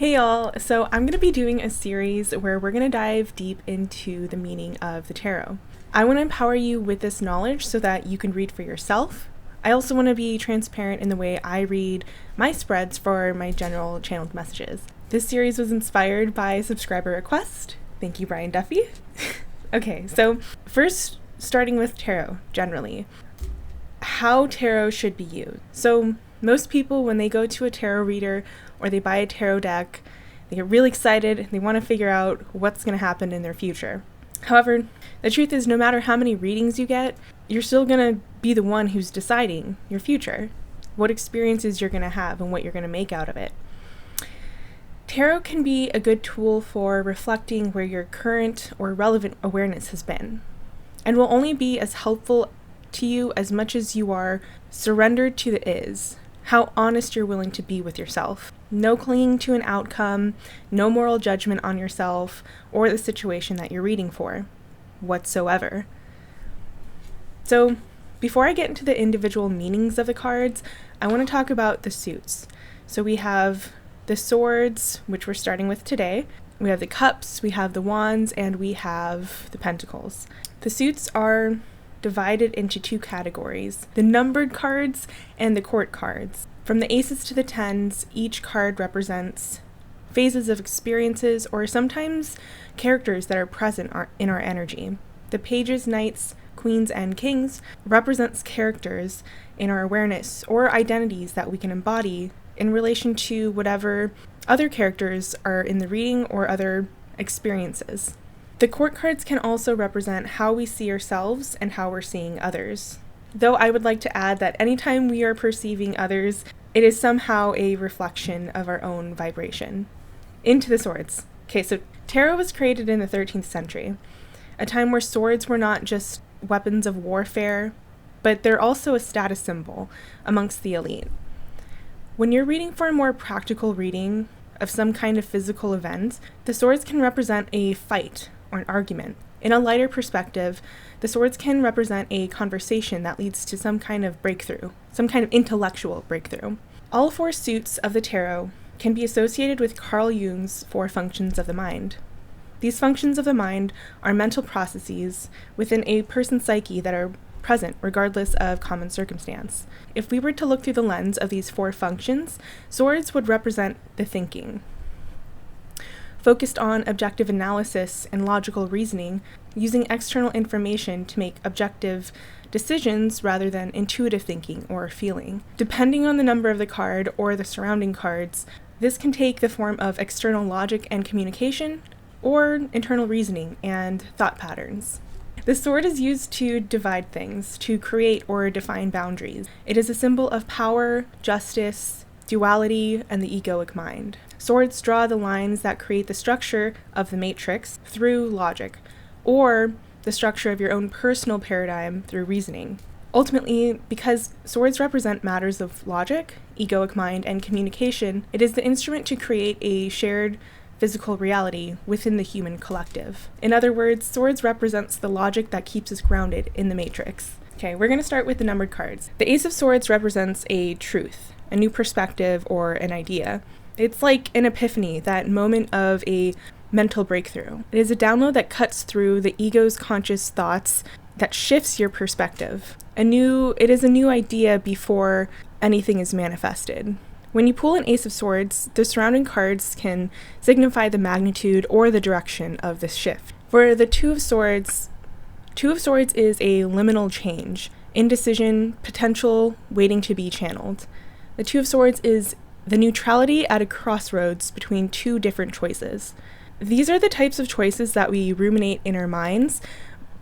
Hey y'all, so I'm going to be doing a series where we're going to dive deep into the meaning of the tarot. I want to empower you with this knowledge so that you can read for yourself. I also want to be transparent in the way I read my spreads for my general channeled messages. This series was inspired by subscriber request. Thank you, Brian Duffy. Okay, so first, starting with tarot generally. How tarot should be used. So most people, when they go to a tarot reader or they buy a tarot deck, they get really excited. They want to figure out what's going to happen in their future. However, the truth is no matter how many readings you get, you're still going to be the one who's deciding your future, what experiences you're going to have and what you're going to make out of it. Tarot can be a good tool for reflecting where your current or relevant awareness has been, and will only be as helpful to you as much as you are surrendered to the is, how honest you're willing to be with yourself. No clinging to an outcome, no moral judgment on yourself or the situation that you're reading for, whatsoever. So, before I get into the individual meanings of the cards, I want to talk about the suits. So we have the swords, which we're starting with today. We have the cups, we have the wands, and we have the pentacles. The suits are divided into two categories, the numbered cards and the court cards. From the aces to the tens, each card represents phases of experiences or sometimes characters that are present in our energy. The pages, knights, queens, and kings represents characters in our awareness or identities that we can embody in relation to whatever other characters are in the reading or other experiences. The court cards can also represent how we see ourselves and how we're seeing others. Though I would like to add that anytime we are perceiving others, it is somehow a reflection of our own vibration. Into the swords. Okay, so tarot was created in the 13th century, a time where swords were not just weapons of warfare, but they're also a status symbol amongst the elite. When you're reading for a more practical reading of some kind of physical event, the swords can represent a fight or an argument. In a lighter perspective, the swords can represent a conversation that leads to some kind of breakthrough, some kind of intellectual breakthrough. All four suits of the tarot can be associated with Carl Jung's four functions of the mind. These functions of the mind are mental processes within a person's psyche that are present regardless of common circumstance. If we were to look through the lens of these four functions, swords would represent the thinking, focused on objective analysis and logical reasoning, using external information to make objective decisions rather than intuitive thinking or feeling. Depending on the number of the card or the surrounding cards, this can take the form of external logic and communication or internal reasoning and thought patterns. The sword is used to divide things, to create or define boundaries. It is a symbol of power, justice, duality, and the egoic mind. Swords draw the lines that create the structure of the matrix through logic, or the structure of your own personal paradigm through reasoning. Ultimately, because swords represent matters of logic, egoic mind, and communication, it is the instrument to create a shared physical reality within the human collective. In other words, swords represents the logic that keeps us grounded in the matrix. Okay, we're going to start with the numbered cards. The Ace of Swords represents a truth, a new perspective, or an idea. It's like an epiphany, that moment of a mental breakthrough. It is a download that cuts through the ego's conscious thoughts, that shifts your perspective. It is a new idea before anything is manifested. When you pull an Ace of Swords, the surrounding cards can signify the magnitude or the direction of this shift. For the Two of Swords is a liminal change, indecision, potential waiting to be channeled. The Two of Swords is the neutrality at a crossroads between two different choices. These are the types of choices that we ruminate in our minds,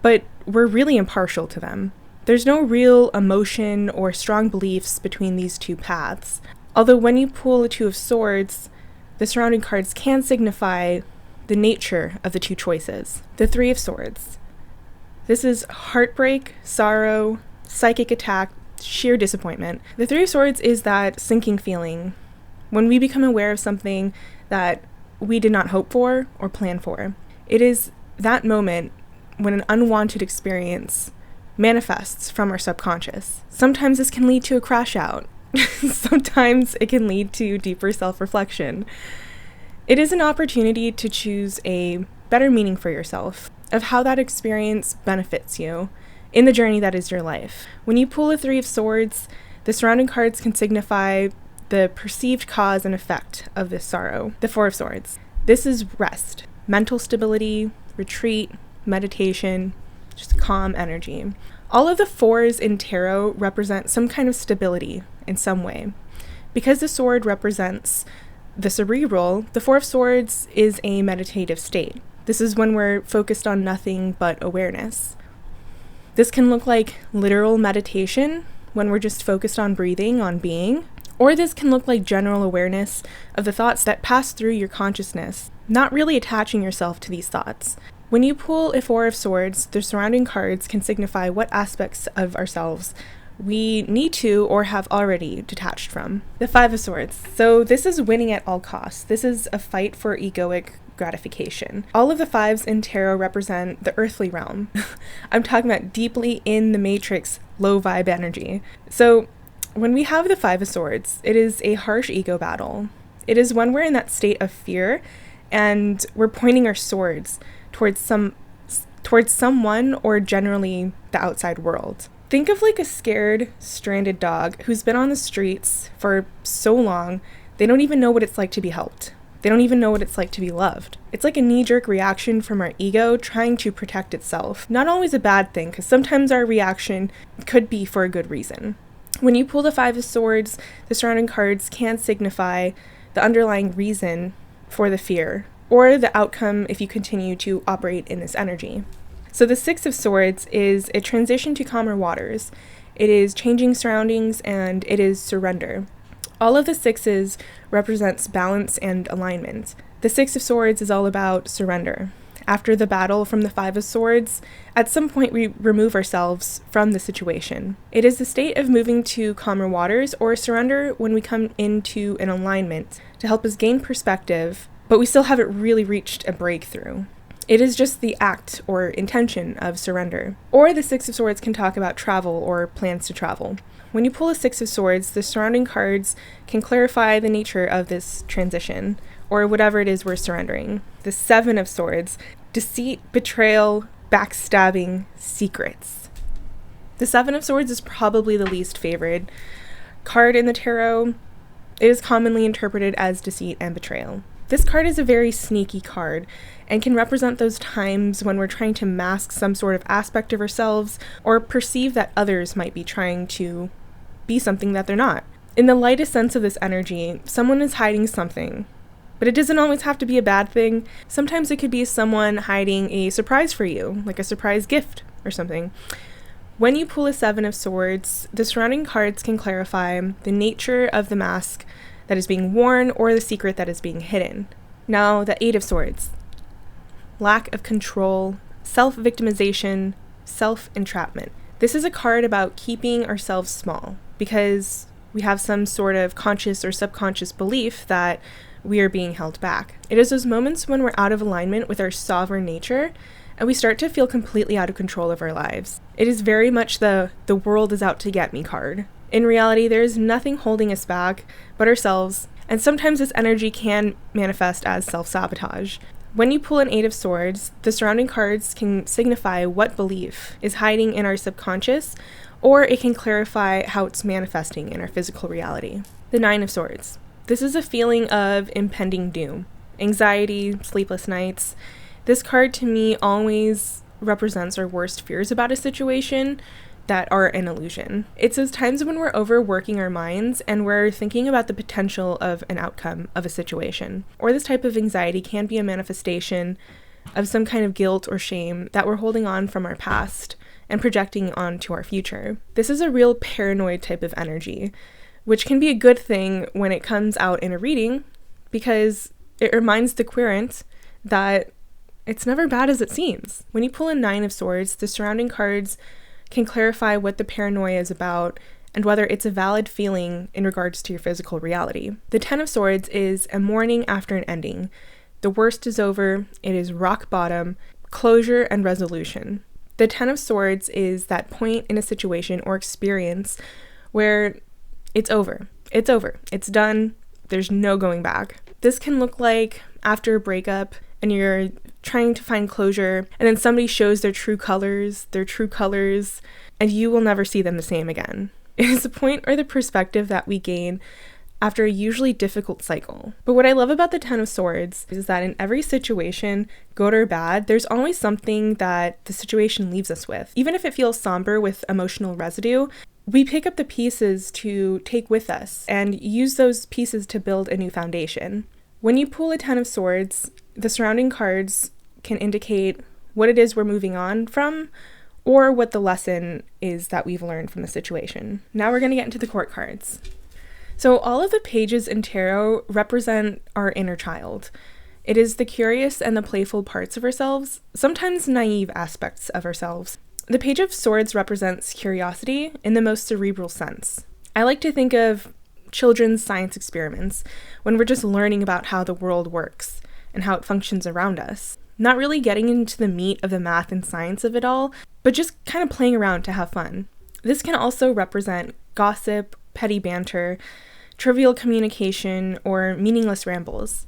but we're really impartial to them. There's no real emotion or strong beliefs between these two paths. Although when you pull a Two of Swords, the surrounding cards can signify the nature of the two choices. The Three of Swords. This is heartbreak, sorrow, psychic attack, sheer disappointment. The Three of Swords is that sinking feeling when we become aware of something that we did not hope for or plan for. It is that moment when an unwanted experience manifests from our subconscious. Sometimes this can lead to a crash out. Sometimes it can lead to deeper self-reflection. It is an opportunity to choose a better meaning for yourself of how that experience benefits you in the journey that is your life. When you pull a Three of Swords, the surrounding cards can signify the perceived cause and effect of this sorrow. The Four of Swords. This is rest, mental stability, retreat, meditation, just calm energy. All of the fours in tarot represent some kind of stability in some way. Because the sword represents the cerebral, the Four of Swords is a meditative state. This is when we're focused on nothing but awareness. This can look like literal meditation, when we're just focused on breathing, on being, or this can look like general awareness of the thoughts that pass through your consciousness, not really attaching yourself to these thoughts. When you pull a Four of Swords, the surrounding cards can signify what aspects of ourselves we need to or have already detached from. The Five of Swords. So this is winning at all costs. This is a fight for egoic gratification. All of the fives in tarot represent the earthly realm. I'm talking about deeply in the matrix, low vibe energy. So when we have the Five of Swords, it is a harsh ego battle. It is when we're in that state of fear and we're pointing our swords towards someone or generally the outside world. Think of like a scared, stranded dog who's been on the streets for so long, they don't even know what it's like to be helped. They don't even know what it's like to be loved. It's like a knee-jerk reaction from our ego trying to protect itself. Not always a bad thing, because sometimes our reaction could be for a good reason. When you pull the Five of Swords, the surrounding cards can signify the underlying reason for the fear, or the outcome if you continue to operate in this energy. So the Six of Swords is a transition to calmer waters. It is changing surroundings and it is surrender. All of the sixes represents balance and alignment. The Six of Swords is all about surrender. After the battle from the Five of Swords, at some point we remove ourselves from the situation. It is the state of moving to calmer waters or surrender when we come into an alignment to help us gain perspective, but we still haven't really reached a breakthrough. It is just the act or intention of surrender. Or the Six of Swords can talk about travel or plans to travel. When you pull a Six of Swords, the surrounding cards can clarify the nature of this transition, or whatever it is we're surrendering. The Seven of Swords, deceit, betrayal, backstabbing, secrets. The Seven of Swords is probably the least favored card in the tarot. It is commonly interpreted as deceit and betrayal. This card is a very sneaky card and can represent those times when we're trying to mask some sort of aspect of ourselves or perceive that others might be trying to be something that they're not. In the lightest sense of this energy, someone is hiding something, but it doesn't always have to be a bad thing. Sometimes it could be someone hiding a surprise for you, like a surprise gift or something. When you pull a Seven of Swords, the surrounding cards can clarify the nature of the mask that is being worn or the secret that is being hidden. Now, the Eight of Swords. Lack of control, self-victimization, self-entrapment. This is a card about keeping ourselves small because we have some sort of conscious or subconscious belief that we are being held back. It is those moments when we're out of alignment with our sovereign nature and we start to feel completely out of control of our lives. It is very much the world is out to get me card. In reality, there is nothing holding us back but ourselves, and sometimes this energy can manifest as self-sabotage. When you pull an Eight of Swords, the surrounding cards can signify what belief is hiding in our subconscious, or it can clarify how it's manifesting in our physical reality. The Nine of Swords. This is a feeling of impending doom, anxiety, sleepless nights. This card to me always represents our worst fears about a situation that are an illusion. It's those times when we're overworking our minds and we're thinking about the potential of an outcome of a situation. Or this type of anxiety can be a manifestation of some kind of guilt or shame that we're holding on from our past and projecting onto our future. This is a real paranoid type of energy, which can be a good thing when it comes out in a reading because it reminds the querent that it's never bad as it seems. When you pull a Nine of Swords, the surrounding cards can clarify what the paranoia is about and whether it's a valid feeling in regards to your physical reality. The Ten of Swords is a mourning after an ending. The worst is over, it is rock bottom, closure and resolution. The Ten of Swords is that point in a situation or experience where it's over, it's done, there's no going back. This can look like after a breakup and you're trying to find closure, and then somebody shows their true colors, and you will never see them the same again. It is the point or the perspective that we gain after a usually difficult cycle. But what I love about the Ten of Swords is that in every situation, good or bad, there's always something that the situation leaves us with. Even if it feels somber with emotional residue, we pick up the pieces to take with us and use those pieces to build a new foundation. When you pull a Ten of Swords, the surrounding cards can indicate what it is we're moving on from, or what the lesson is that we've learned from the situation. Now we're going to get into the court cards. So all of the pages in tarot represent our inner child. It is the curious and the playful parts of ourselves, sometimes naive aspects of ourselves. The Page of Swords represents curiosity in the most cerebral sense. I like to think of children's science experiments when we're just learning about how the world works and how it functions around us. Not really getting into the meat of the math and science of it all, but just kind of playing around to have fun. This can also represent gossip, petty banter, trivial communication, or meaningless rambles,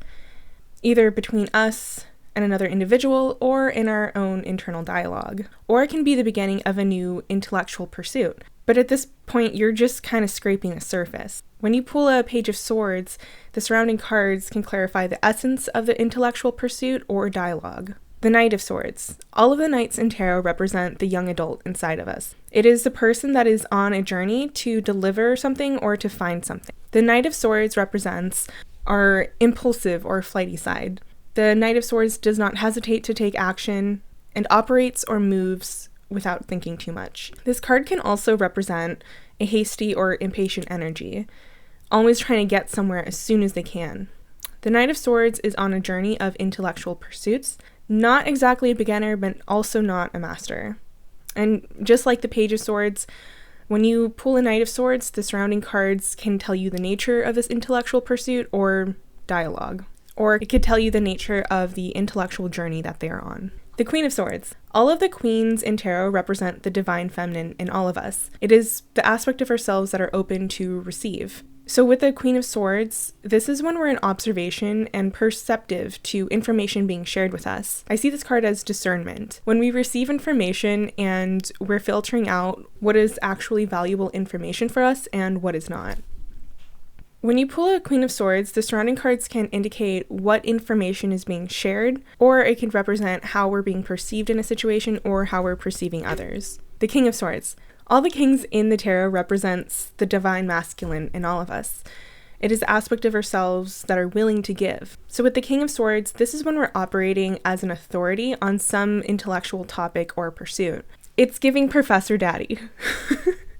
either between us and another individual or in our own internal dialogue. Or it can be the beginning of a new intellectual pursuit. But at this point, you're just kind of scraping the surface. When you pull a Page of Swords, the surrounding cards can clarify the essence of the intellectual pursuit or dialogue. The Knight of Swords. All of the knights in tarot represent the young adult inside of us. It is the person that is on a journey to deliver something or to find something. The Knight of Swords represents our impulsive or flighty side. The Knight of Swords does not hesitate to take action and operates or moves without thinking too much. This card can also represent a hasty or impatient energy, always trying to get somewhere as soon as they can. The Knight of Swords is on a journey of intellectual pursuits, not exactly a beginner, but also not a master. And just like the Page of Swords, when you pull a Knight of Swords, the surrounding cards can tell you the nature of this intellectual pursuit or dialogue, or it could tell you the nature of the intellectual journey that they are on. The Queen of Swords. All of the queens in tarot represent the divine feminine in all of us. It is the aspect of ourselves that are open to receive. So with the Queen of Swords, this is when we're in observation and perceptive to information being shared with us. I see this card as discernment. When we receive information and we're filtering out what is actually valuable information for us and what is not. When you pull a Queen of Swords, the surrounding cards can indicate what information is being shared, or it can represent how we're being perceived in a situation or how we're perceiving others. The King of Swords. All the kings in the tarot represents the divine masculine in all of us. It is the aspect of ourselves that are willing to give. So with the King of Swords, this is when we're operating as an authority on some intellectual topic or pursuit. It's giving Professor Daddy.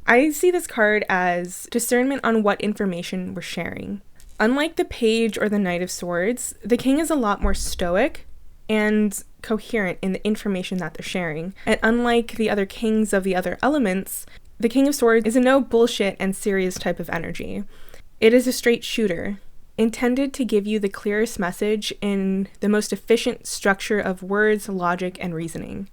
I see this card as discernment on what information we're sharing. Unlike the Page or the Knight of Swords, the King is a lot more stoic and coherent in the information that they're sharing. And unlike the other kings of the other elements, the King of Swords is a no bullshit and serious type of energy. It is a straight shooter, intended to give you the clearest message in the most efficient structure of words, logic, and reasoning.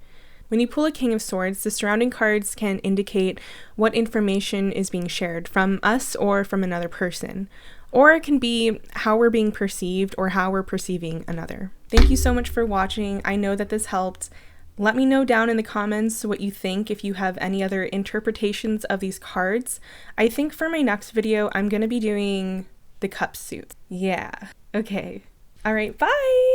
When you pull a King of Swords, the surrounding cards can indicate what information is being shared from us or from another person. Or it can be how we're being perceived or how we're perceiving another. Thank you so much for watching. I know that this helped. Let me know down in the comments what you think, if you have any other interpretations of these cards. I think for my next video, I'm going to be doing the cup suit. Yeah. Okay. All right. Bye.